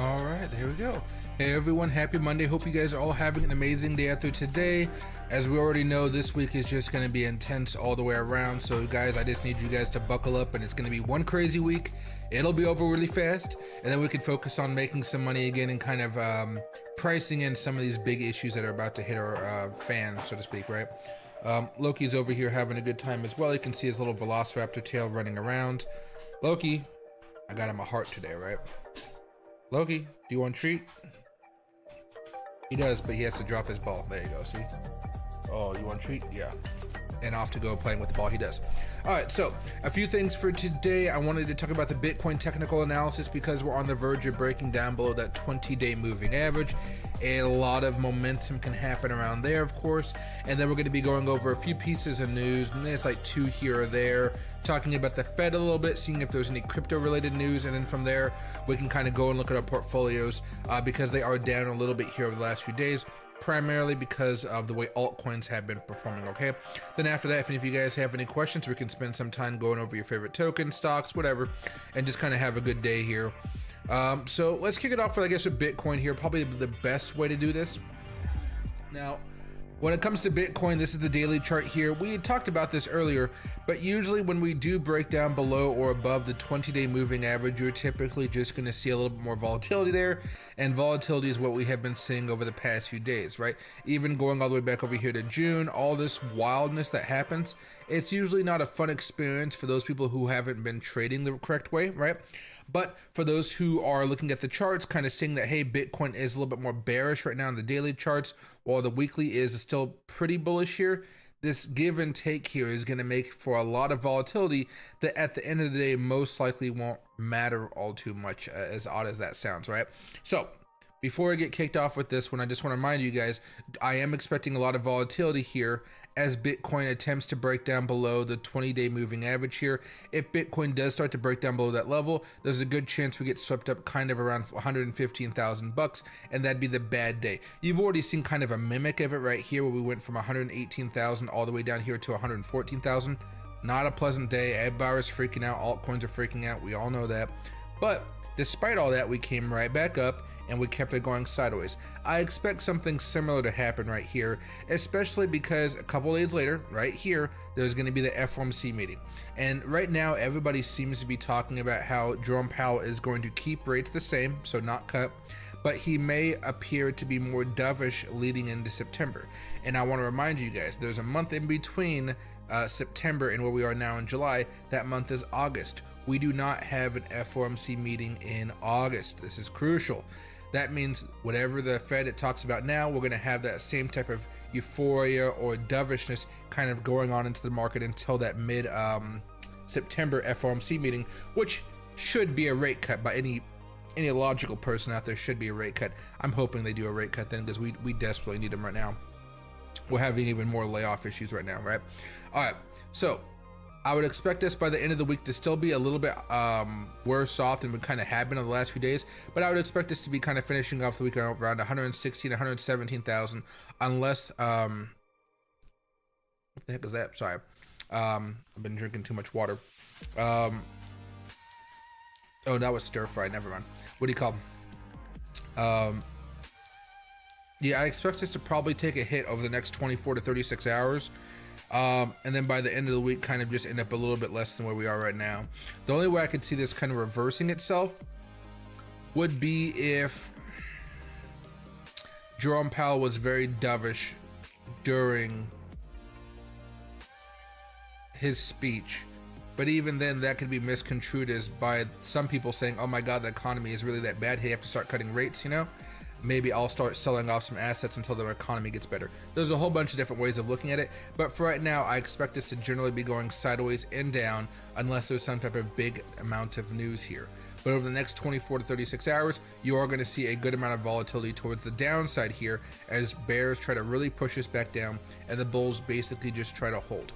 All right, there we go. Hey everyone, happy Monday. Hope you guys are all having an amazing day after today. As we already know, this week is just going to be intense all the way around. So guys, I just need you guys to buckle up, and it's going to be one crazy week. It'll be over really fast, and then we can focus on making some money again and kind of pricing in some of these big issues that are about to hit our fan, so to speak, right? Loki's over here having a good time as well. You can see his little velociraptor tail running around. Loki, I got him a heart today, right? Loki, do you want a treat? He does, but he has to drop his ball. There you go, see? Oh, you want a treat? Yeah. And off to go playing with the ball, he does. All right, so a few things for today. I wanted to talk about the Bitcoin technical analysis because we're on the verge of breaking down below that 20-day moving average. A lot of momentum can happen around there, of course. And then we're going to be going over a few pieces of news, and there's like two here or there, talking about the Fed a little bit, seeing if there's any crypto-related news, and then from there, we can kind of go and look at our portfolios because they are down a little bit here over the last few days, primarily because of the way altcoins have been performing, okay? Then after that, if any of you guys have any questions, we can spend some time going over your favorite tokens, stocks, whatever, and just kind of have a good day here. So let's kick it off with, I guess, with Bitcoin here, probably the best way to do this. Now, when it comes to Bitcoin, this is the daily chart here. We had talked about this earlier, but usually when we do break down below or above the 20-day moving average, you're typically just going to see a little bit more volatility there, and volatility is what we have been seeing over the past few days, right? Even going all the way back over here to June, all this wildness that happens, it's usually not a fun experience for those people who haven't been trading the correct way, right? But for those who are looking at the charts, kind of seeing that, hey, Bitcoin is a little bit more bearish right now in the daily charts, while the weekly is still pretty bullish here, this give and take here is going to make for a lot of volatility that at the end of the day most likely won't matter all too much, as odd as that sounds, right? So before I get kicked off with this one, I just want to remind you guys, I am expecting a lot of volatility here as Bitcoin attempts to break down below the 20-day moving average here. If Bitcoin does start to break down below that level, there's a good chance we get swept up kind of around 115,000 bucks, and that'd be the bad day. You've already seen kind of a mimic of it right here, where we went from 118,000 all the way down here to 114,000. Not a pleasant day. Everybody's freaking out. Altcoins are freaking out. We all know that. But despite all that, we came right back up and we kept it going sideways. I expect something similar to happen right here, especially because a couple days later, right here, there's going to be the FOMC meeting. And right now, everybody seems to be talking about how Jerome Powell is going to keep rates the same, so not cut, but he may appear to be more dovish leading into September. And I want to remind you guys, there's a month in between September and where we are now in July. That month is August. We do not have an FOMC meeting in August. This is crucial. That means whatever the Fed talks about now, we're going to have that same type of euphoria or dovishness kind of going on into the market until that mid-September FOMC meeting, which should be a rate cut by any logical person out there. Should be a rate cut. I'm hoping they do a rate cut then, because we desperately need them right now. We're having even more layoff issues right now, right? All right, so I would expect us by the end of the week to still be a little bit worse off than we kind of have been in the last few days, but I would expect us to be kind of finishing off the week around 116, 117,000, unless, what the heck is that? Sorry. I've been drinking too much water. Oh, that was stir fry, never mind. What do you call them? Yeah, I expect us to probably take a hit over the next 24 to 36 hours. And then by the end of the week, kind of just end up a little bit less than where we are right now. The only way I could see this kind of reversing itself would be if Jerome Powell was very dovish during his speech. But even then, that could be misconstrued as by some people saying, oh my God, the economy is really that bad. Hey, you have to start cutting rates, you know? Maybe I'll start selling off some assets until the economy gets better. There's a whole bunch of different ways of looking at it, but for right now, I expect us to generally be going sideways and down unless there's some type of big amount of news here. But over the next 24 to 36 hours, you are going to see a good amount of volatility towards the downside here as bears try to really push us back down and the bulls basically just try to hold.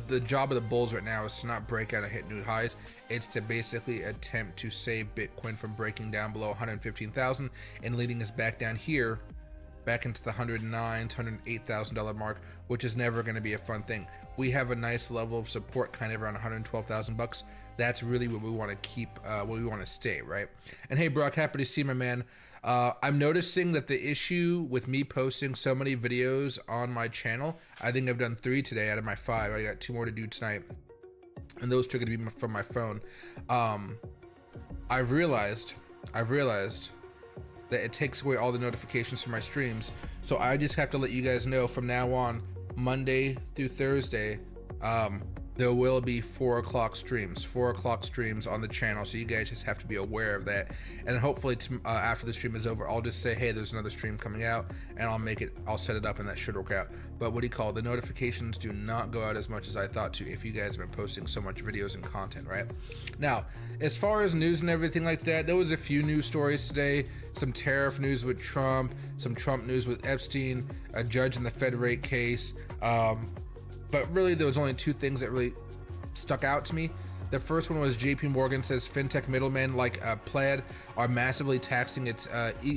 The job of the bulls right now is to not break out and hit new highs. It's to basically attempt to save Bitcoin from breaking down below 115,000 and leading us back down here, back into the $109,000 to $108,000 mark, which is never going to be a fun thing. we have a nice level of support kind of around 112,000 bucks. That's really what we want to keep, what we want to stay, right? And hey, Brock, happy to see you, my man. I'm noticing that the issue with me posting so many videos on my channel, I think I've done 3 today out of my 5. I got 2 more to do tonight, and those 2 are gonna be from my phone. I've realized that it takes away all the notifications from my streams. So I just have to let you guys know from now on, Monday through Thursday, there will be 4 o'clock streams on the channel. So you guys just have to be aware of that. And hopefully after the stream is over, I'll just say, hey, there's another stream coming out, and I'll set it up, and that should work out. But what do you call it? The notifications do not go out as much as I thought to if you guys have been posting so much videos and content, right? Now, as far as news and everything like that, there was a few news stories today, some tariff news with Trump, some Trump news with Epstein, a judge in the Fed rate case, but really there was only 2 things that really stuck out to me. The first one was JP Morgan says fintech middlemen like Plaid are massively taxing its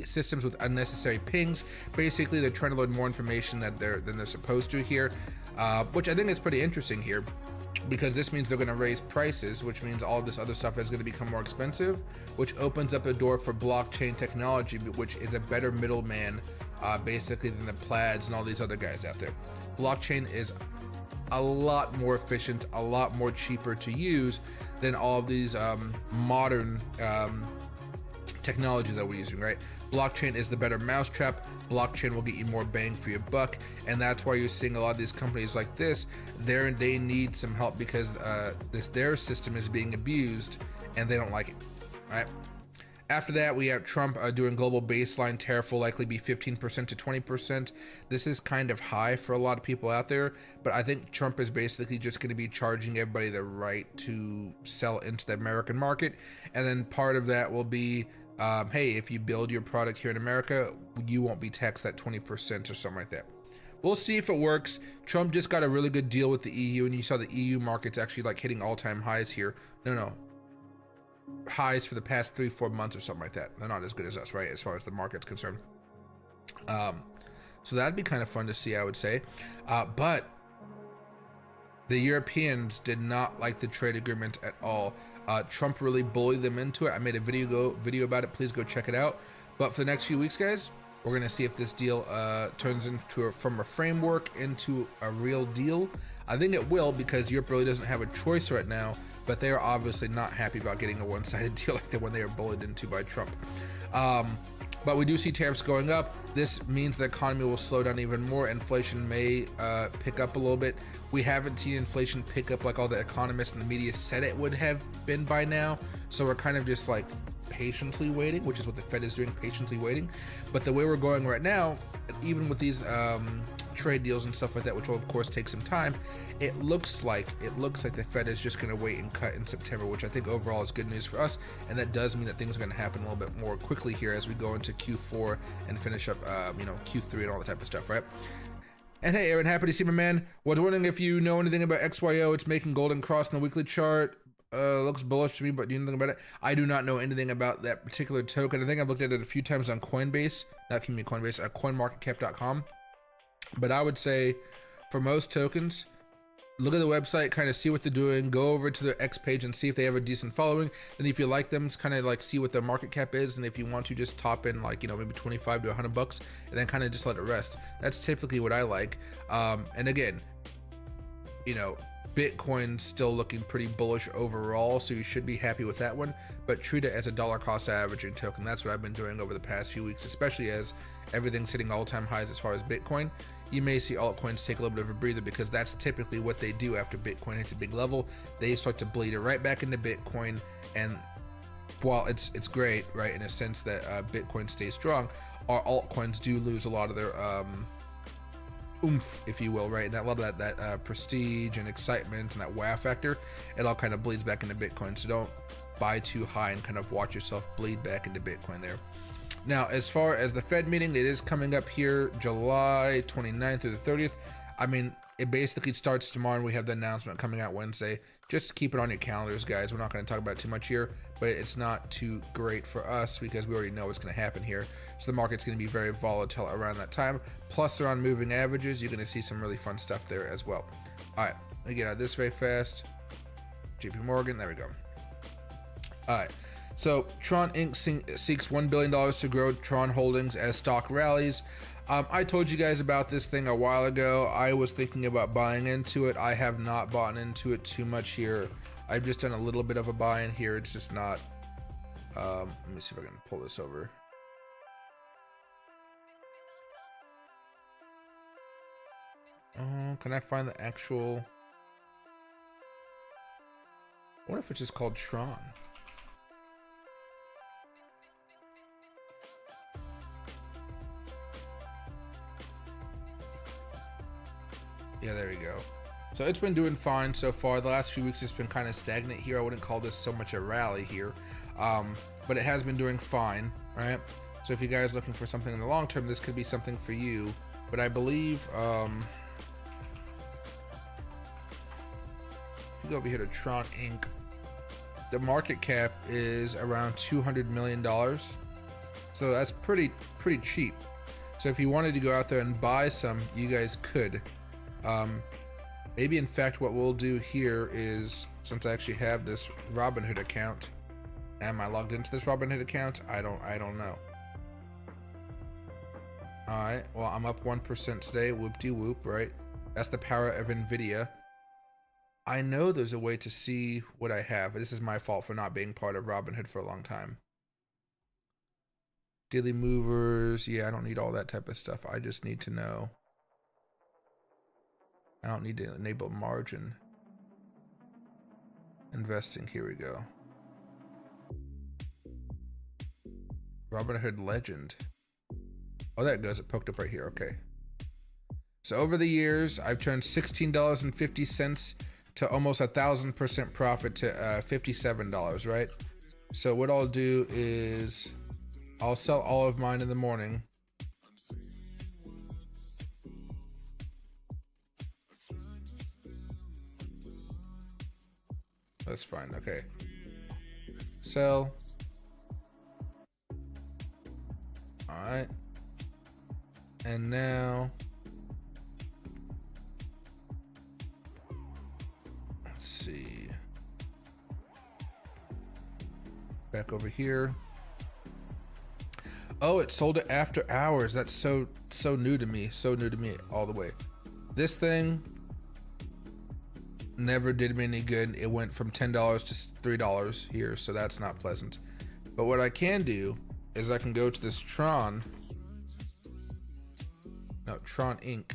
systems with unnecessary pings. Basically, they're trying to learn more information than they're supposed to here, which I think is pretty interesting here, because this means they're going to raise prices, which means all this other stuff is going to become more expensive, which opens up a door for blockchain technology, which is a better middleman basically than the Plaids and all these other guys out there. Blockchain is a lot more efficient, a lot more cheaper to use than all of these modern technologies that we're using, right? Blockchain is the better mousetrap. Blockchain will get you more bang for your buck, and that's why you're seeing a lot of these companies like this. They need some help because their system is being abused, and they don't like it, right? After that, we have Trump doing global baseline tariff will likely be 15% to 20%. This is kind of high for a lot of people out there, but I think Trump is basically just going to be charging everybody the right to sell into the American market. And then part of that will be, hey, if you build your product here in America, you won't be taxed that 20% or something like that. We'll see if it works. Trump just got a really good deal with the EU, and you saw the EU markets actually like hitting all-time highs here. No. Highs for the past 3-4 months or something like that. They're not as good as us, right, as far as the market's concerned. So that'd be kind of fun to see, I would say. But the Europeans did not like the trade agreement at all. Trump really bullied them into it. I made a video about it. Please go check it out. But for the next few weeks, guys, we're gonna see if this deal turns into from a framework into a real deal. I think it will, because Europe really doesn't have a choice right now, but they are obviously not happy about getting a one-sided deal like the one they were bullied into by Trump. But we do see tariffs going up. This means the economy will slow down even more. Inflation may pick up a little bit. We haven't seen inflation pick up like all the economists and the media said it would have been by now. So we're kind of just like patiently waiting, which is what the Fed is doing, patiently waiting. But the way we're going right now, even with these trade deals and stuff like that, which will of course take some time, it looks like the Fed is just going to wait and cut in September, which I think overall is good news for us, and that does mean that things are going to happen a little bit more quickly here as we go into Q4 and finish up Q3 and all that type of stuff, right? And hey, Aaron, happy to see my man. Was wondering if you know anything about XYO. It's making golden cross in the weekly chart. Looks bullish to me, but do you know anything about it? I do not know anything about that particular token. I think I've looked at it a few times on Coinbase, coinmarketcap.com. But I would say for most tokens, look at the website, kind of see what they're doing, go over to their X page and see if they have a decent following. Then if you like them, kind of like see what their market cap is, and if you want to just top in like, maybe 25 to 100 bucks and then kind of just let it rest. That's typically what I like. And again, Bitcoin's still looking pretty bullish overall, so you should be happy with that one, but treat it as a dollar cost averaging token. That's what I've been doing over the past few weeks, especially as everything's hitting all-time highs as far as Bitcoin. You may see altcoins take a little bit of a breather, because that's typically what they do after Bitcoin hits a big level. They start to bleed it right back into Bitcoin, and while it's great, right, in a sense that Bitcoin stays strong, our altcoins do lose a lot of their oomph, if you will, right? And a lot of that prestige and excitement and that wow factor, it all kind of bleeds back into Bitcoin. So don't buy too high and kind of watch yourself bleed back into Bitcoin there. Now, as far as the Fed meeting, it is coming up here July 29th through the 30th. I mean, it basically starts tomorrow, and we have the announcement coming out Wednesday. Just keep it on your calendars, guys. We're not going to talk about it too much here, but it's not too great for us because we already know what's going to happen here. So the market's going to be very volatile around that time. Plus, around moving averages, you're going to see some really fun stuff there as well. All right, Let me get out of this very fast. JP Morgan, there we go. All right, so Tron Inc. seeks $1 billion to grow Tron holdings as stock rallies. I told you guys about this thing a while ago. I was thinking about buying into it. I have not bought into it too much here. I've just done a little bit of a buy in here. It's just not, let me see if I can pull this over. Can I find the actual, I wonder if it's just called Tron. Yeah, there we go. So it's been doing fine so far. The last few weeks it's been kind of stagnant here. I wouldn't call this so much a rally here, but it has been doing fine, right? So if you guys are looking for something in the long term, this could be something for you. But I believe, if you go over here to Tron Inc., the market cap is around $200 million. So that's pretty cheap. So if you wanted to go out there and buy some, you guys could. Maybe in fact what we'll do here is, since I actually have this Robinhood account, am I logged into this Robinhood account? I don't know. All right, well, I'm up 1% today, whoop-de-whoop, right? That's the power of NVIDIA. I know there's a way to see what I have. This is my fault for not being part of Robinhood for a long time. Daily movers, yeah, I don't need all that type of stuff. I just need to know. I don't need to enable margin investing. Here we go. Robinhood Legend. Oh, there it goes. It poked up right here. Okay. So over the years, I've turned $16.50 to almost 1,000% profit to $57, right? So what I'll do is I'll sell all of mine in the morning. That's fine. Okay. Sell. All right. And now, let's see. Back over here. Oh, it sold it after hours. That's so new to me. So new to me all the way. This thing never did me any good. It went from $10 to $3 here, so that's not pleasant. But what I can do is I can go to this Tron Inc.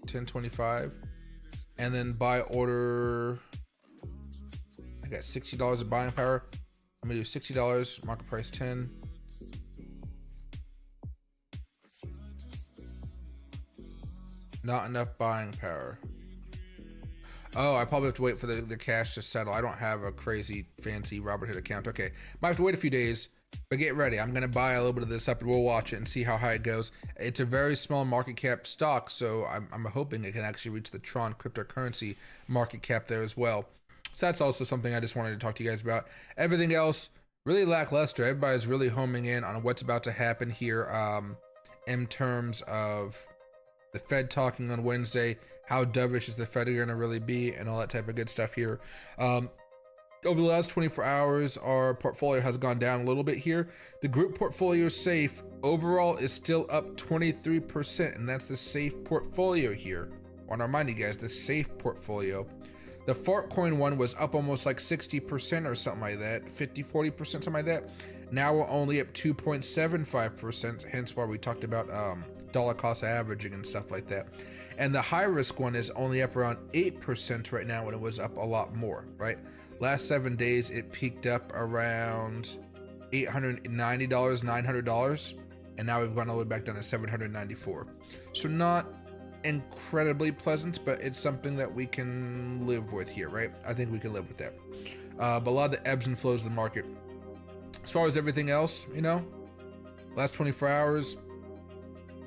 1025, and then buy order. I got $60 of buying power. I'm gonna do $60, market price 10. Not enough buying power. Oh, I probably have to wait for the cash to settle. I don't have a crazy fancy Robinhood account. Okay, might have to wait a few days, but get ready. I'm gonna buy a little bit of this up and we'll watch it and see how high it goes. It's a very small market cap stock, so I'm hoping it can actually reach the Tron cryptocurrency market cap there as well. So that's also something I just wanted to talk to you guys about. Everything else, really lackluster. Everybody's really homing in on what's about to happen here in terms of the Fed talking on Wednesday. How dovish is the Fed going to really be, and all that type of good stuff here. Over the last 24 hours, our portfolio has gone down a little bit here. The group portfolio safe overall is still up 23%, and that's the safe portfolio here. I want to remind you guys, the safe portfolio. The Fartcoin one was up almost like 60% or something like that, 50-40%, something like that. Now we're only up 2.75%, hence why we talked about dollar cost averaging and stuff like that. And the high risk one is only up around 8% right now, when it was up a lot more, right? Last 7 days, it peaked up around $890, $900, and now we've gone all the way back down to $794. So not incredibly pleasant, but it's something that we can live with here, right? I think we can live with that. But a lot of the ebbs and flows of the market. As far as everything else, you know, last 24 hours,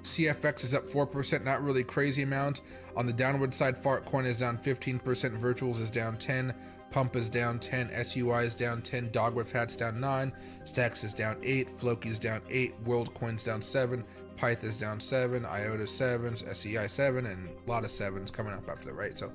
CFX is up 4%, not really crazy amount. On the downward side, Fartcoin is down 15%, Virtuals is down 10, Pump is down 10, SUI is down 10, Dog with Hats down 9, Stacks is down 8, Floki is down 8, WorldCoin's down 7, Pyth is down 7, IOTA 7s, SEI 7, and a lot of 7s coming up after that, right? So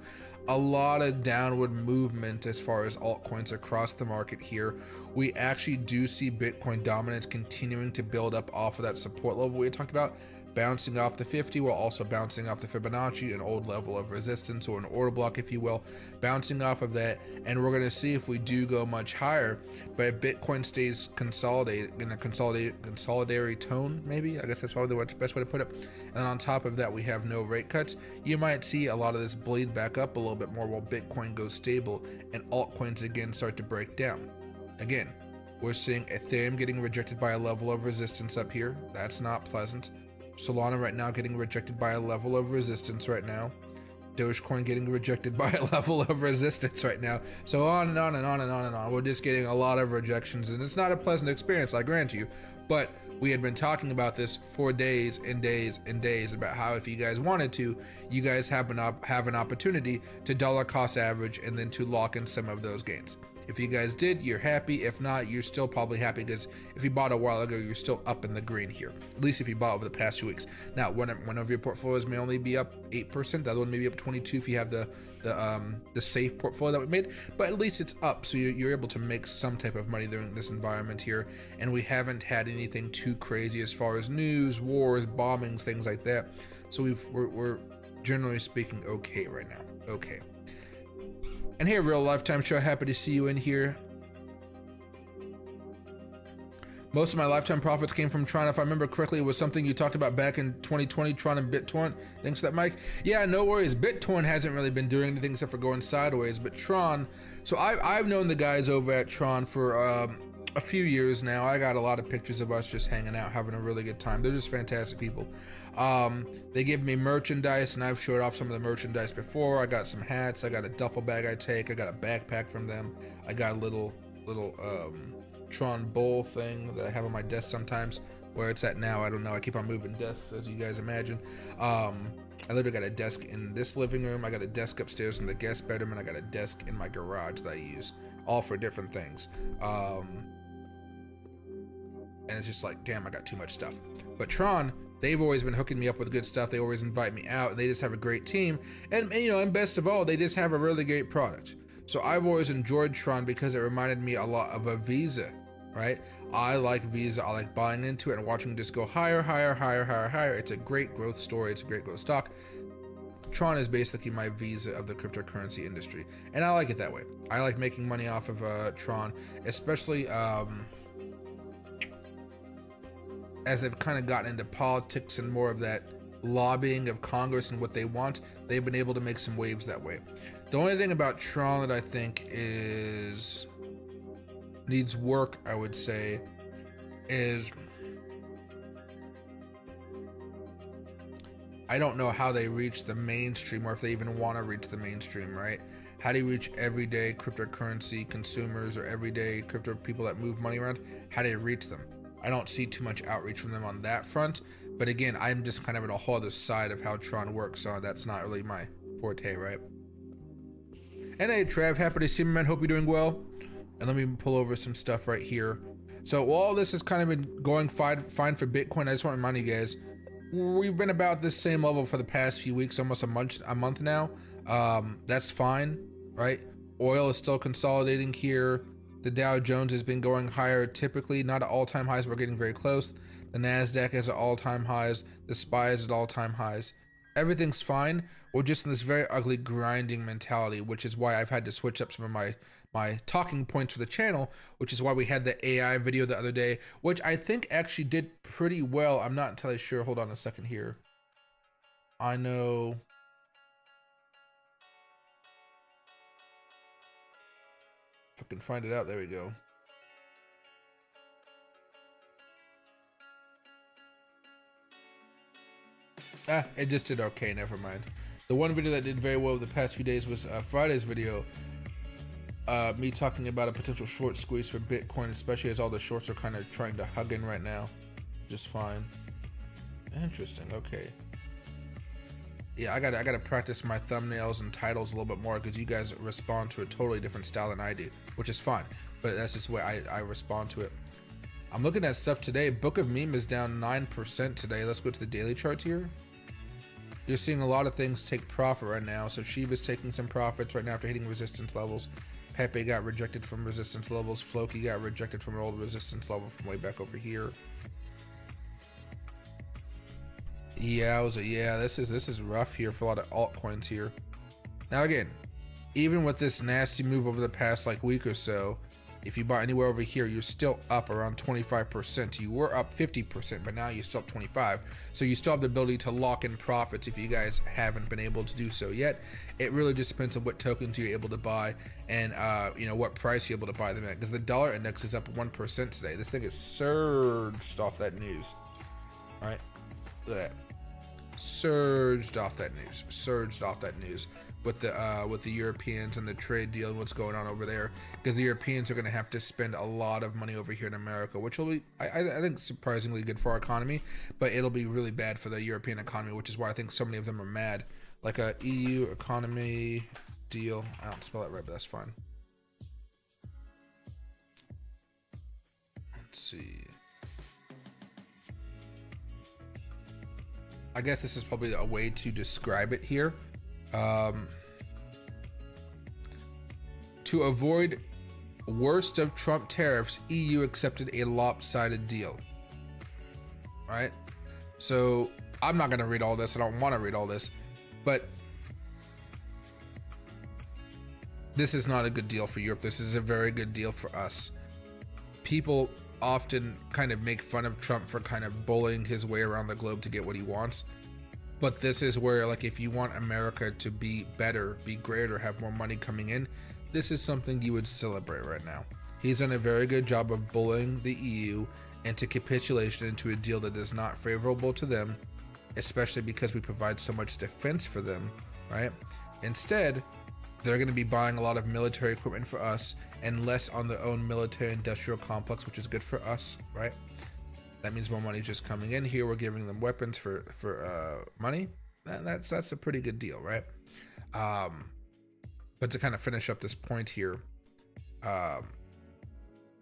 a lot of downward movement as far as altcoins across the market here. We actually do see Bitcoin dominance continuing to build up off of that support level we talked about, bouncing off the 50 while also bouncing off the Fibonacci, an old level of resistance or an order block, if you will, bouncing off of that. And we're going to see if we do go much higher, but if Bitcoin stays consolidated in a consolidatory tone, maybe, I guess that's probably the best way to put it. And on top of that, we have no rate cuts. You might see a lot of this bleed back up a little bit more while Bitcoin goes stable and altcoins again start to break down. Again, we're seeing Ethereum getting rejected by a level of resistance up here. That's not pleasant. Solana right now getting rejected by a level of resistance right now. Dogecoin getting rejected by a level of resistance right now. So on and on and on and on and on. We're just getting a lot of rejections, and it's not a pleasant experience, I grant you. But we had been talking about this for days and days and days about how if you guys wanted to, you guys have an opportunity to dollar cost average and then to lock in some of those gains. If you guys did, you're happy. If not, you're still probably happy because if you bought a while ago, you're still up in the green here. At least if you bought over the past few weeks. Now, one of your portfolios may only be up 8%. The other one may be up 22% if you have the safe portfolio that we made. But at least it's up, so you're able to make some type of money during this environment here. And we haven't had anything too crazy as far as news, wars, bombings, things like that. So we're generally speaking okay right now. Okay. And hey, Real Lifetime Show, happy to see you in here. Most of my lifetime profits came from Tron. If I remember correctly, it was something you talked about back in 2020, Tron and BitTorrent. Thanks for that, Mike. Yeah, no worries. BitTorrent hasn't really been doing anything except for going sideways, but Tron, so I've known the guys over at Tron for a few years now. I got a lot of pictures of us just hanging out, having a really good time. They're just fantastic people. They give me merchandise, and I've showed off some of the merchandise before. I got some hats, I got a duffel bag I take, I got a backpack from them, I got a little Tron bowl thing that I have on my desk sometimes. Where it's at now, I don't know. I keep on moving desks, as you guys imagine. I literally got a desk in this living room, I got a desk upstairs in the guest bedroom, and I got a desk in my garage that I use, all for different things. And it's just like, damn, I got too much stuff. But Tron, they've always been hooking me up with good stuff. They always invite me out, and they just have a great team. And you know, and best of all, they just have a really great product. So I've always enjoyed Tron because it reminded me a lot of a Visa, right? I like Visa. I like buying into it and watching it just go higher, higher, higher, higher, higher. It's a great growth story. It's a great growth stock. Tron is basically my Visa of the cryptocurrency industry, and I like it that way. I like making money off of Tron, especially as they've kind of gotten into politics and more of that lobbying of Congress and what they want. They've been able to make some waves that way. The only thing about Tron that I think needs work, I would say, is I don't know how they reach the mainstream, or if they even want to reach the mainstream, right? How do you reach everyday cryptocurrency consumers or everyday crypto people that move money around? How do you reach them? I don't see too much outreach from them on that front. But again, I'm just kind of in a whole other side of how Tron works, so that's not really my forte, right? And hey, Trav, happy to see you, man. Hope you're doing well. And let me pull over some stuff right here. So while all this has kind of been going fine for Bitcoin, I just want to remind you guys, we've been about this same level for the past few weeks, almost a month now. That's fine, right? Oil is still consolidating here. The Dow Jones has been going higher, typically not at all-time highs. We're getting very close. The NASDAQ is at all-time highs. The SPY is at all-time highs. Everything's fine. We're just in this very ugly grinding mentality, which is why I've had to switch up some of my talking points for the channel, which is why we had the AI video the other day, which I think actually did pretty well. I'm not entirely sure. Hold on a second here. I know. If I can find it out, there we go. It just did okay, never mind. The one video that did very well the past few days was Friday's video. Me talking about a potential short squeeze for Bitcoin, especially as all the shorts are kind of trying to hug in right now. Just fine. Interesting, okay. Yeah, I gotta practice my thumbnails and titles a little bit more because you guys respond to a totally different style than I do, which is fine. But that's just the way I respond to it. I'm looking at stuff today. Book of Meme is down 9% today. Let's go to the daily charts here. you're seeing a lot of things take profit right now. So Shiba's taking some profits right now after hitting resistance levels. Pepe got rejected from resistance levels. Floki got rejected from an old resistance level from way back over here. Yeah, this is rough here for a lot of altcoins here. Now again, even with this nasty move over the past like week or so, if you buy anywhere over here, you're still up around 25%. You were up 50%, but now you're still up 25%. So you still have the ability to lock in profits if you guys haven't been able to do so yet. It really just depends on what tokens you're able to buy and you know, what price you're able to buy them at. Because the dollar index is up 1% today. This thing is surged off that news. All right, look at that. Surged off that news with the Europeans and the trade deal and what's going on over there, because the Europeans are going to have to spend a lot of money over here in America, which will be I think surprisingly good for our economy, but it'll be really bad for the European economy, which is why I think so many of them are mad. Like a EU economy deal, I don't spell it right, but that's fine. Let's see. I guess this is probably a way to describe it here. To avoid worst of Trump tariffs, EU accepted a lopsided deal. Right? So I'm not going to read all this. I don't want to read all this, but this is not a good deal for Europe. This is a very good deal for us. People often kind of make fun of Trump for kind of bullying his way around the globe to get what he wants. But this is where, like, if you want America to be better, be greater, have more money coming in, this is something you would celebrate right now. He's done a very good job of bullying the EU into capitulation into a deal that is not favorable to them, especially because we provide so much defense for them, right? Instead, they're going to be buying a lot of military equipment for us and less on their own military industrial complex, which is good for us, right? That means more money just coming in here. We're giving them weapons for money. That's a pretty good deal, right? But to kind of finish up this point here,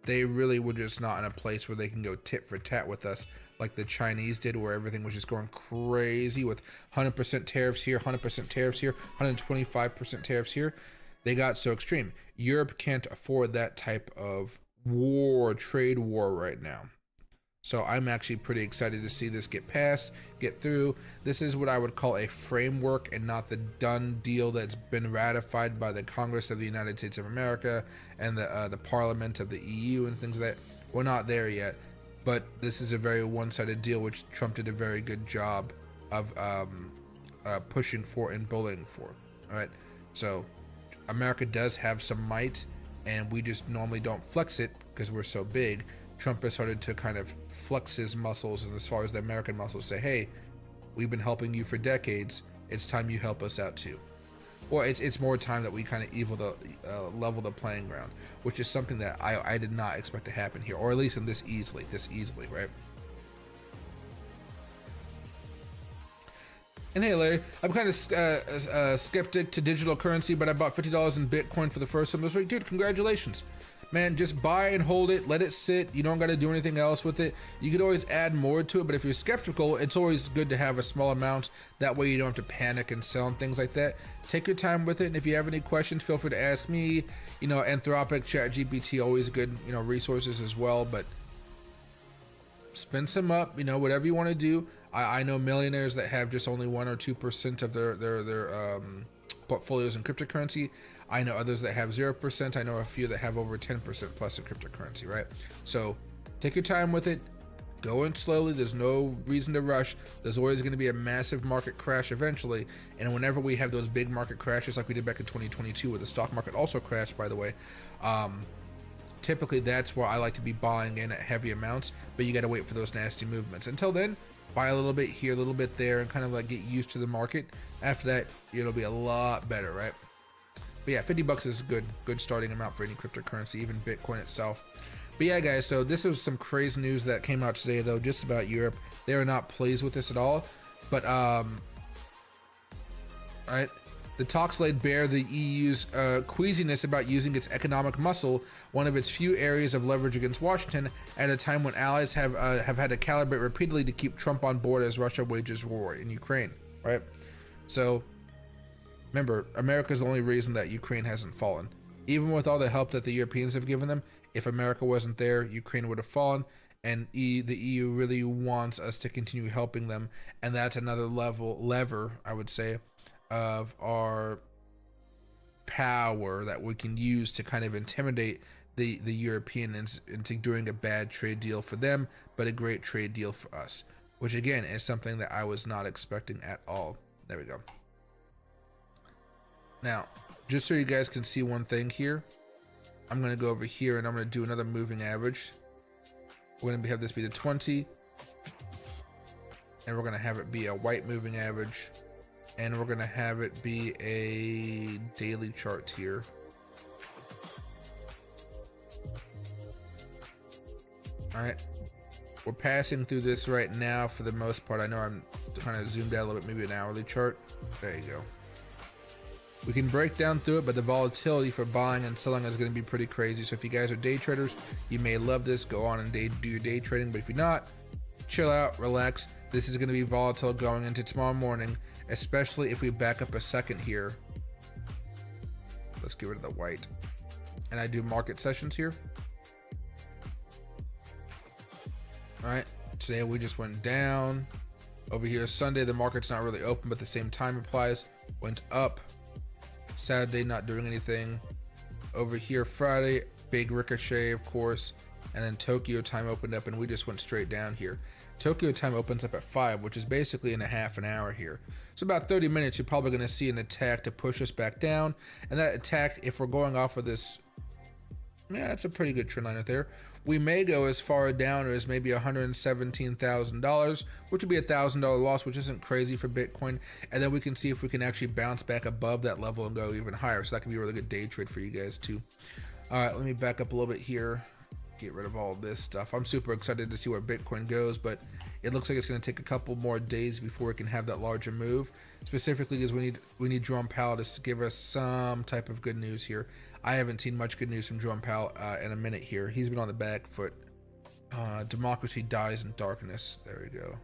they really were just not in a place where they can go tit for tat with us like the Chinese did, where everything was just going crazy with 100% tariffs here, 100% tariffs here, 125% tariffs here. They got so extreme. Europe can't afford that type of war, trade war right now. So I'm actually pretty excited to see this get passed, get through. This is what I would call a framework and not the done deal that's been ratified by the Congress of the United States of America and the Parliament of the EU and things like that. We're not there yet, but this is a very one-sided deal, which Trump did a very good job of pushing for and bullying for. All right, so America does have some might, and we just normally don't flex it because we're so big. Trump has started to kind of flex his muscles, and as far as the American muscles, say, hey, we've been helping you for decades. It's time you help us out too. Or it's more time that we kind of level the playing ground, which is something that I did not expect to happen here, or at least in this easily, right? And hey, Larry, I'm kind of skeptic to digital currency, but I bought $50 in Bitcoin for the first time this week. Dude, congratulations. Man, just buy and hold it, let it sit. You don't got to do anything else with it. You could always add more to it, but if you're skeptical, it's always good to have a small amount. That way you don't have to panic and sell and things like that. Take your time with it, and if you have any questions, feel free to ask me. You know, Anthropic, ChatGPT, always good, you know, resources as well, but spend some up, you know, whatever you want to do. I know millionaires that have just only 1 or 2% of their portfolios in cryptocurrency. I know others that have 0%. I know a few that have over 10% plus in cryptocurrency, right? So take your time with it. Go in slowly. There's no reason to rush. There's always going to be a massive market crash eventually. And whenever we have those big market crashes like we did back in 2022, where the stock market also crashed, by the way, typically that's where I like to be buying in at heavy amounts, but you got to wait for those nasty movements. Until then, buy a little bit here, a little bit there, and kind of like get used to the market. After that, it'll be a lot better, right? But yeah, $50 is good starting amount for any cryptocurrency, even Bitcoin itself. But yeah, guys, so this was some crazy news that came out today, though, just about Europe. They are not pleased with this at all. But right, the talks laid bare the EU's queasiness about using its economic muscle, one of its few areas of leverage against Washington, at a time when allies have had to calibrate repeatedly to keep Trump on board as Russia wages war in Ukraine. Right. So remember, America is the only reason that Ukraine hasn't fallen. Even with all the help that the Europeans have given them, if America wasn't there, Ukraine would have fallen. And the EU really wants us to continue helping them, and that's another lever, I would say, of our power that we can use to kind of intimidate the Europeans into doing a bad trade deal for them, but a great trade deal for us, which again is something that I was not expecting at all. There we go. Now, just so you guys can see one thing here, I'm going to go over here and I'm going to do another moving average. We're going to have this be the 20, and we're going to have it be a white moving average, and we're going to have it be a daily chart here. All right, we're passing through this right now for the most part. I know I'm kind of zoomed out a little bit, maybe an hourly chart. There you go. We can break down through it, but the volatility for buying and selling is going to be pretty crazy. So if you guys are day traders, you may love this. Go on and do your day trading. But if you're not, chill out, relax. This is going to be volatile going into tomorrow morning, especially if we back up a second here. Let's get rid of the white. And I do market sessions here. All right, today we just went down. Over here Sunday, the market's not really open, but the same time applies. Went up. Saturday, not doing anything. Over here Friday, big ricochet, of course, and then Tokyo time opened up and we just went straight down here. Tokyo time opens up at 5, which is basically in a half an hour here. So about 30 minutes, you're probably going to see an attack to push us back down, and that attack, if we're going off of this, yeah, it's a pretty good trend line right there. We may go as far down as maybe $117,000, which would be $1,000 loss, which isn't crazy for Bitcoin. And then we can see if we can actually bounce back above that level and go even higher. So that can be a really good day trade for you guys too. All right, let me back up a little bit here. Get rid of all this stuff. I'm super excited to see where Bitcoin goes, but it looks like it's going to take a couple more days before it can have that larger move. Specifically because we need Jerome Powell to give us some type of good news here. I haven't seen much good news from Jerome Powell in a minute here. He's been on the back foot. Democracy dies in darkness. There we go.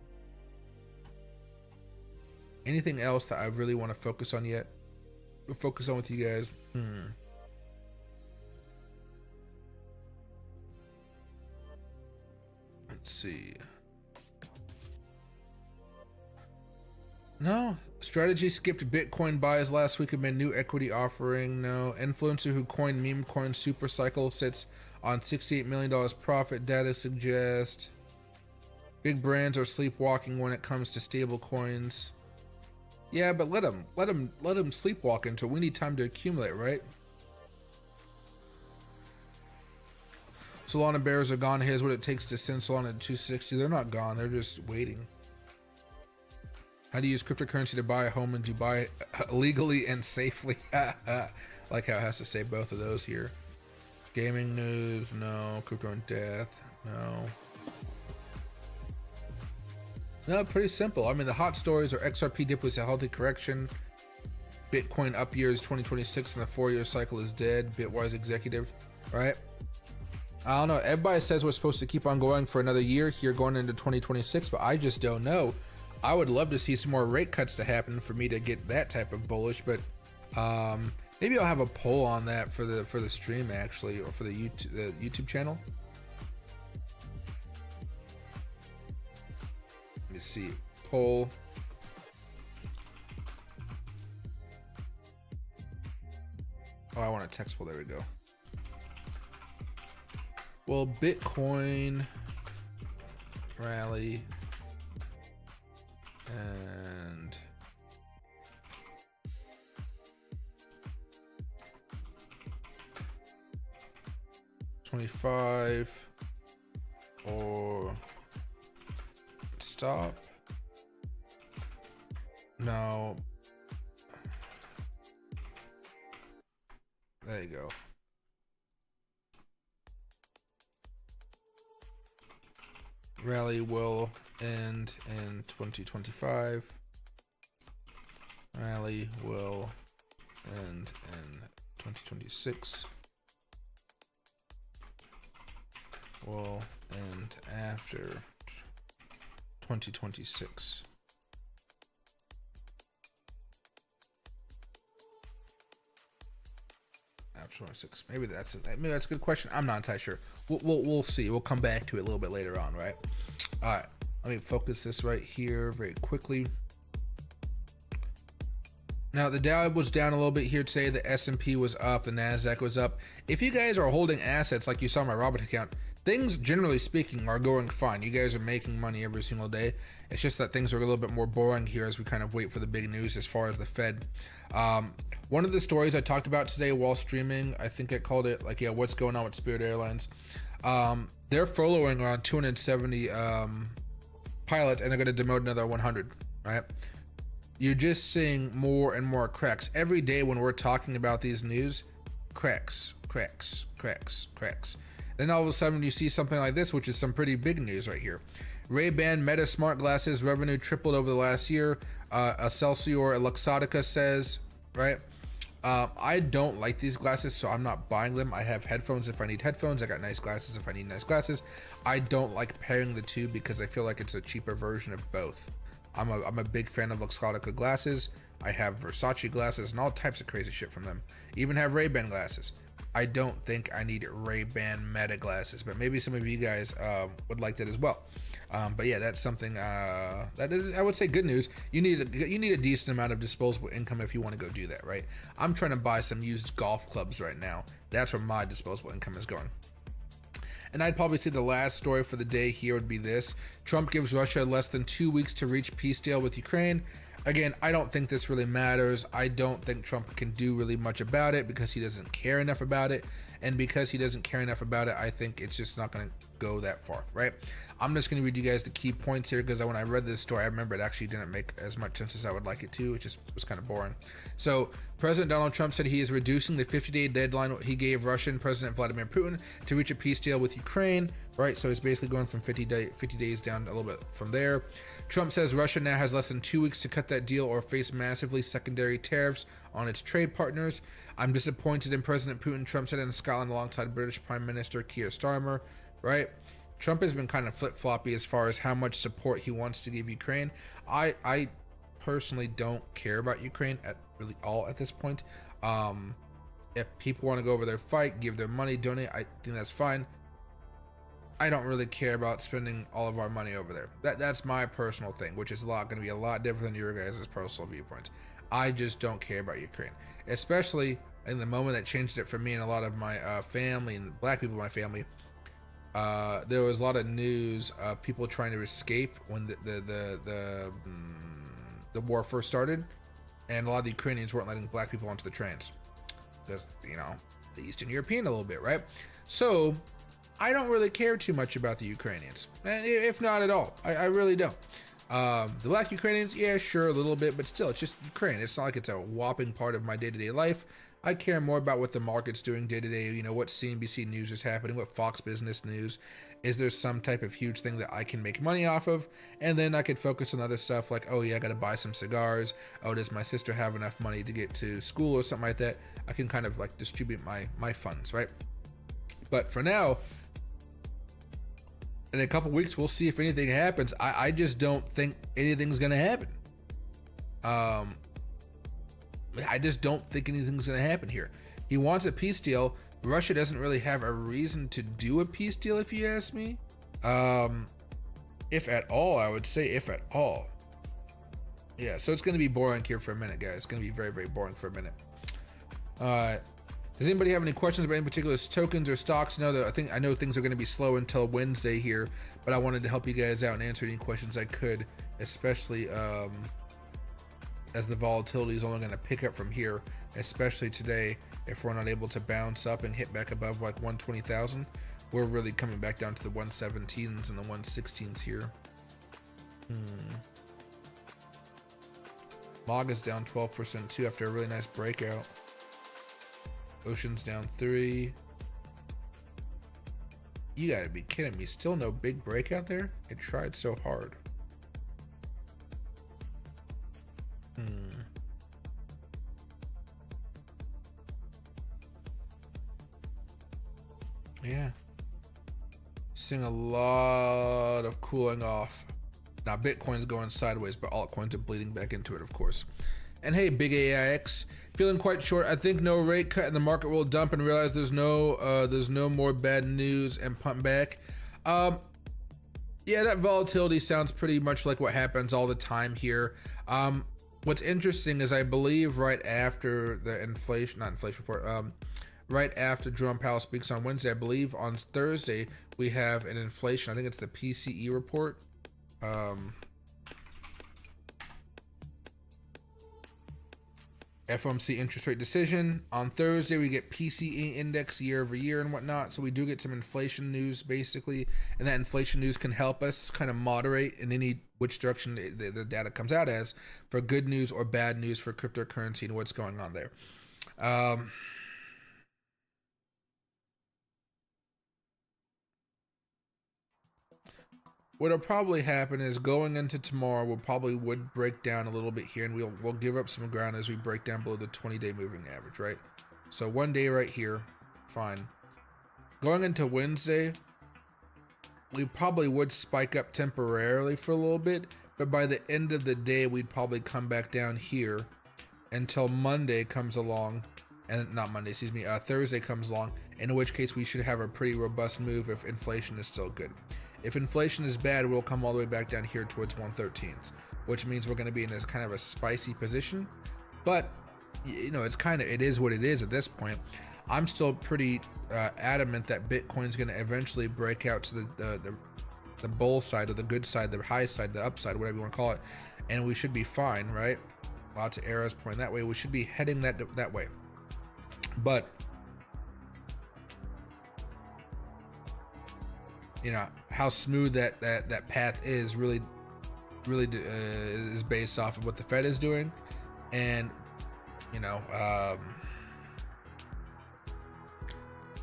Anything else that I really want to focus on yet? We'll focus on with you guys. Let's see. No. Strategy skipped Bitcoin buys last week amid new equity offering. No. Influencer who coined meme coin super cycle sits on $68 million profit. Data suggest big brands are sleepwalking when it comes to stable coins. Yeah, but let them sleepwalk into it. We need time to accumulate, right? Solana bears are gone. Here's what it takes to send Solana to 260. They're not gone. They're just waiting. How do you use cryptocurrency to buy a home in Dubai legally and safely? Like how it has to say both of those here. Gaming news, no. Crypto and death, no. No, pretty simple. I mean, the hot stories are XRP dip was a healthy correction. Bitcoin up years 2026 and the 4-year cycle is dead. Bitwise executive, right? I don't know. Everybody says we're supposed to keep on going for another year here going into 2026, but I just don't know. I would love to see some more rate cuts to happen for me to get that type of bullish, but maybe I'll have a poll on that for the stream actually, or for the YouTube channel. Let me see. Poll. Oh, I want a text poll. There we go. Will Bitcoin rally and $25 or stop? No. There you go. Rally will end in 2025. Rally will end in 2026. Will end after 2026. 26. Maybe that's a good question. I'm not entirely sure. We'll see. We'll come back to it a little bit later on, right? All right. Let me focus this right here very quickly. Now the Dow was down a little bit here today. The S&P was up. The Nasdaq was up. If you guys are holding assets like you saw in my Robert account, things generally speaking are going fine. You guys are making money every single day. It's just that things are a little bit more boring here as we kind of wait for the big news as far as the Fed. One of the stories I talked about today while streaming, I think I called it like, yeah, what's going on with Spirit Airlines? They're furloughing around 270 pilots, and they're going to demote another 100, right? You're just seeing more and more cracks. Every day when we're talking about these news, cracks. Then all of a sudden you see something like this, which is some pretty big news right here. Ray-Ban Meta smart glasses revenue tripled over the last year. Excelsior Luxottica says, right? I don't like these glasses, so I'm not buying them. I have headphones if I need headphones. I got nice glasses if I need nice glasses. I don't like pairing the two because I feel like it's a cheaper version of both. I'm a big fan of Luxottica glasses. I have Versace glasses and all types of crazy shit from them. Even have Ray-Ban glasses. I don't think I need Ray-Ban Meta glasses, but maybe some of you guys would like that as well. But yeah, that's something that is, I would say, good news. You need a decent amount of disposable income if you want to go do that, right? I'm trying to buy some used golf clubs right now. That's where my disposable income is going. And I'd probably say the last story for the day here would be this. Trump gives Russia less than 2 weeks to reach peace deal with Ukraine. Again, I don't think this really matters. I don't think Trump can do really much about it because he doesn't care enough about it. And because he doesn't care enough about it, I think it's just not going to go that far, right? I'm just going to read you guys the key points here because when I read this story, I remember it actually didn't make as much sense as I would like it to. It just was kind of boring. So President Donald Trump said he is reducing the 50-day deadline he gave Russian President Vladimir Putin to reach a peace deal with Ukraine, right? So he's basically going from 50 days down a little bit from there. Trump says Russia now has less than 2 weeks to cut that deal or face massively secondary tariffs on its trade partners. I'm disappointed in President Putin, Trump said in Scotland alongside British Prime Minister Keir Starmer, right? Trump has been kind of flip-floppy as far as how much support he wants to give Ukraine. I personally don't care about Ukraine at really all at this point. If people want to go over there, fight, give their money, donate, I think that's fine. I don't really care about spending all of our money over there. That's my personal thing, which is going to be a lot different than your guys' personal viewpoints. I just don't care about Ukraine, especially in the moment that changed it for me and a lot of my family and black people in my family. There was a lot of news of people trying to escape when the war first started, and a lot of the Ukrainians weren't letting black people onto the trains because, you know, the Eastern European a little bit, right? So I don't really care too much about the Ukrainians, if not at all. I really don't. The black Ukrainians, yeah, sure, a little bit, but still, it's just Ukraine. It's not like it's a whopping part of my day-to-day life. I care more about what the market's doing day-to-day, you know, what CNBC News is happening, what Fox Business News. Is there some type of huge thing that I can make money off of? And then I could focus on other stuff like, oh yeah, I gotta buy some cigars. Oh, does my sister have enough money to get to school or something like that? I can kind of like distribute my funds, right? But for now, in a couple weeks, we'll see if anything happens. I just don't think anything's gonna happen. I just don't think anything's gonna happen here. He wants a peace deal. Russia doesn't really have a reason to do a peace deal, if you ask me. If at all, I would say if at all. Yeah, so it's gonna be boring here for a minute, guys. It's gonna be very, very boring for a minute. Does anybody have any questions about any particular tokens or stocks? No, I know things are going to be slow until Wednesday here, but I wanted to help you guys out and answer any questions I could, especially as the volatility is only going to pick up from here, especially today. If we're not able to bounce up and hit back above like 120,000, we're really coming back down to the 117s and the 116s here. MOG is down 12% too after a really nice breakout. Ocean's down 3. You gotta be kidding me. Still no big breakout there? It tried so hard. Yeah. Seeing a lot of cooling off. Now Bitcoin's going sideways, but altcoins are bleeding back into it, of course. And hey, big AIX, feeling quite short. I think no rate cut and the market will dump and realize there's no more bad news and pump back. Yeah, that volatility sounds pretty much like what happens all the time here. What's interesting is I believe right after the not inflation report, right after Jerome Powell speaks on Wednesday, I believe on Thursday we have an inflation. I think it's the PCE report. FOMC interest rate decision. On Thursday, we get PCE index year over year and whatnot. So we do get some inflation news basically. And that inflation news can help us kind of moderate in any which direction the data comes out as for good news or bad news for cryptocurrency and what's going on there. What'll probably happen is going into tomorrow, we'll probably would break down a little bit here, and we'll give up some ground as we break down below the 20-day moving average, right? So 1 day right here, fine. Going into Wednesday, we probably would spike up temporarily for a little bit, but by the end of the day, we'd probably come back down here until Monday comes along, and not Monday, excuse me, Thursday comes along, in which case we should have a pretty robust move if inflation is still good. If inflation is bad, we'll come all the way back down here towards 113s, which means we're going to be in this kind of a spicy position. But you know, it is what it is at this point. I'm still pretty adamant that Bitcoin's going to eventually break out to the bull side or the good side, the high side, the upside, whatever you want to call it, and we should be fine, right? Lots of arrows pointing that way. We should be heading that way. But you know how smooth that path is really is based off of what the Fed is doing, and you know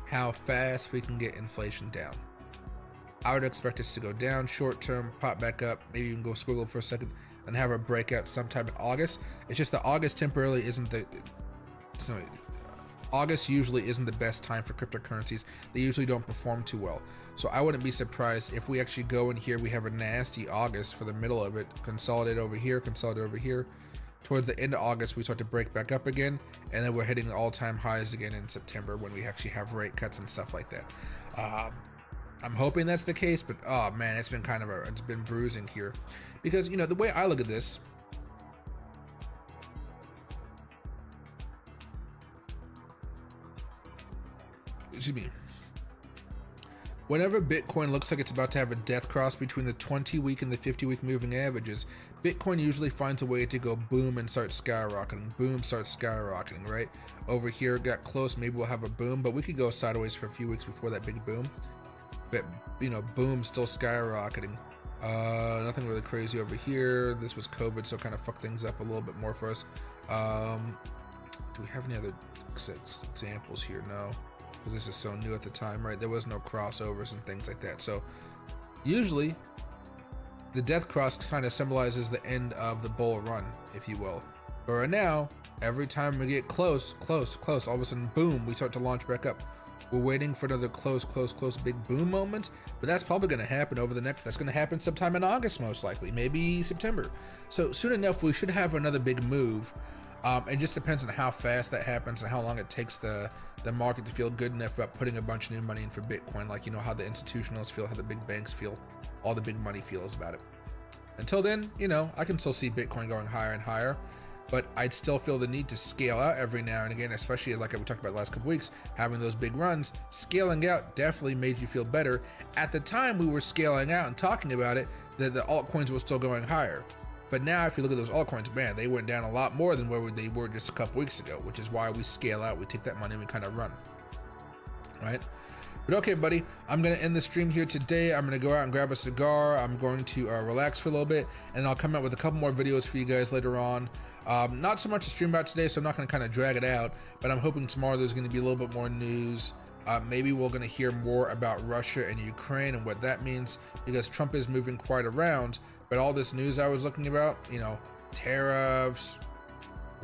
how fast we can get inflation down. I would expect us to go down short term, pop back up, maybe even go squiggle for a second, and have a breakout sometime in August. It's just that August temporarily isn't August usually isn't the best time for cryptocurrencies. They usually don't perform too well. So I wouldn't be surprised if we actually go in here, we have a nasty August for the middle of it, consolidate over here, Towards the end of August, we start to break back up again, and then we're hitting the all-time highs again in September when we actually have rate cuts and stuff like that. I'm hoping that's the case, but oh man, it's been it's been bruising here. Because, you know, the way I look at this, excuse me, whenever Bitcoin looks like it's about to have a death cross between the 20-week and the 50-week moving averages, Bitcoin usually finds a way to go boom and start skyrocketing. Boom starts skyrocketing, right? Over here, got close, maybe we'll have a boom, but we could go sideways for a few weeks before that big boom. But, you know, boom, still skyrocketing. Nothing really crazy over here. This was COVID, so kind of fucked things up a little bit more for us. Do we have any other examples here? No. Because this is so new at the time, right? There was no crossovers and things like that. So usually the death cross kind of symbolizes the end of the bull run, if you will. But right now, every time we get close, all of a sudden, boom, we start to launch back up. We're waiting for another close big boom moment, but that's probably going to happen that's going to happen sometime in August, most likely, maybe September. So soon enough, we should have another big move. It just depends on how fast that happens and how long it takes the market to feel good enough about putting a bunch of new money in for Bitcoin. Like, you know, how the institutionals feel, how the big banks feel, all the big money feels about it. Until then, you know, I can still see Bitcoin going higher and higher, but I'd still feel the need to scale out every now and again, especially like we talked about the last couple weeks, having those big runs. Scaling out definitely made you feel better. At the time we were scaling out and talking about it, the altcoins were still going higher. But now if you look at those altcoins, man, they went down a lot more than where they were just a couple weeks ago, which is why we scale out, we take that money and we kind of run, right? But okay, buddy, I'm going to end the stream here today. I'm going to go out and grab a cigar. I'm going to relax for a little bit, and I'll come out with a couple more videos for you guys later on. Not so much to stream about today, so I'm not going to kind of drag it out, but I'm hoping tomorrow there's going to be a little bit more news. Maybe we're going to hear more about Russia and Ukraine and what that means, because Trump is moving quite around. But all this news I was looking about, you know, tariffs,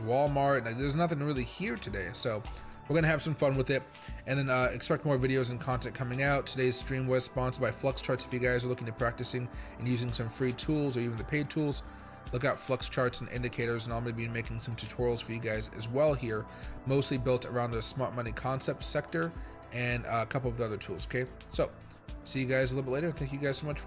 Walmart, there's nothing really here today. So we're going to have some fun with it. And then expect more videos and content coming out. Today's stream was sponsored by Flux charts if you guys are looking at practicing and using some free tools or even the paid tools. look out Flux charts and indicators, and I'm going to be making some tutorials for you guys as well here, mostly built around the smart money concept sector and a couple of other tools. Okay, so see you guys a little bit later. Thank you guys so much for